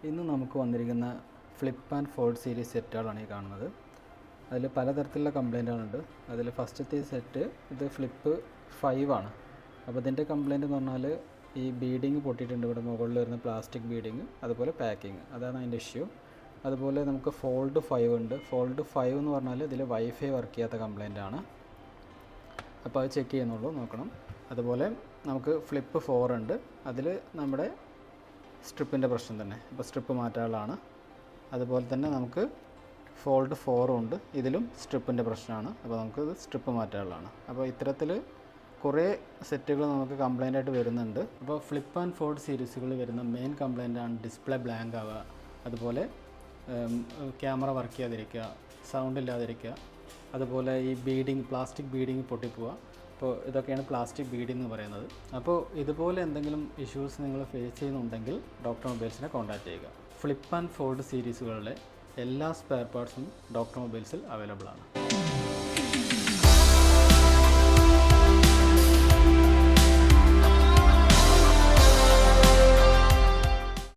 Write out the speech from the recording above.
ഇന്ന് നമുക്ക് വന്നിരിക്കുന്ന ഫ്ലിപ്പ് ആൻഡ് ഫോൾഡ് സീരീസ് സെറ്റുകളാണ് ഈ കാണുന്നത്. അതിൽ പലതരത്തിലുള്ള കംപ്ലൈൻറ്റുകളുണ്ട്. അതിൽ ഫസ്റ്റത്തെ സെറ്റ് ഇത് ഫ്ലിപ്പ് 5 ആണ്. അപ്പോൾ ഇതിൻ്റെ കംപ്ലൈൻറ്റ് എന്ന് പറഞ്ഞാൽ ഈ ബീഡിങ് പൊട്ടിയിട്ടുണ്ട്. ഇവിടെ മുകളിൽ വരുന്ന പ്ലാസ്റ്റിക് ബീഡിങ്, അതുപോലെ പാക്കിങ്, അതാണ് അതിൻ്റെ ഇഷ്യൂ. അതുപോലെ നമുക്ക് ഫോൾഡ് 5 ഉണ്ട്. ഫോൾഡ് 5 എന്ന് പറഞ്ഞാൽ ഇതിൽ വൈഫൈ വർക്ക് ചെയ്യാത്ത കംപ്ലൈൻ്റ് ആണ്. അപ്പോൾ അത് ചെക്ക് ചെയ്യുന്നുള്ളൂ, നോക്കണം. അതുപോലെ നമുക്ക് ഫ്ലിപ്പ് 4 ഉണ്ട്. അതിൽ നമ്മുടെ സ്ട്രിപ്പിൻ്റെ പ്രശ്നം തന്നെ, ഇപ്പോൾ സ്ട്രിപ്പ് മാറ്റാനുള്ളതാണ്. അതുപോലെ തന്നെ നമുക്ക് ഫോൾഡ് 4 ഉണ്ട്. ഇതിലും സ്ട്രിപ്പിൻ്റെ പ്രശ്നമാണ്. അപ്പോൾ നമുക്ക് ഇത് സ്ട്രിപ്പ് മാറ്റാനുള്ളതാണ്. അപ്പോൾ ഇത്തരത്തിൽ കുറേ സെറ്റുകൾ നമുക്ക് കംപ്ലൈൻ്റ് ആയിട്ട് വരുന്നുണ്ട്. അപ്പോൾ ഫ്ലിപ്പ് ആൻഡ് ഫോൾഡ് സീരീസുകളിൽ വരുന്ന മെയിൻ കംപ്ലൈൻ്റാണ് ഡിസ്പ്ലേ ബ്ലാങ്ക് ആവുക, അതുപോലെ ക്യാമറ വർക്ക് ചെയ്യാതിരിക്കുക, സൗണ്ട് ഇല്ലാതിരിക്കുക, അതുപോലെ ഈ ബീഡിങ്, പ്ലാസ്റ്റിക് ബീഡിങ് പൊട്ടിപ്പോവുക. അപ്പോൾ ഇതൊക്കെയാണ് പ്ലാസ്റ്റിക് ബീഡിങ് എന്ന് പറയുന്നത്. അപ്പോൾ ഇതുപോലെ എന്തെങ്കിലും ഇഷ്യൂസ് നിങ്ങൾ ഫേസ് ചെയ്യുന്നുണ്ടെങ്കിൽ ഡോക്ടർ മൊബൈൽസിനെ കോൺടാക്റ്റ് ചെയ്യുക. ഫ്ലിപ്പ് ആൻഡ് ഫോൾഡ് സീരീസുകളിലെ എല്ലാ സ്പെയർ പാർട്സും ഡോക്ടർ മൊബൈൽസിൽ അവൈലബിൾ ആണ്.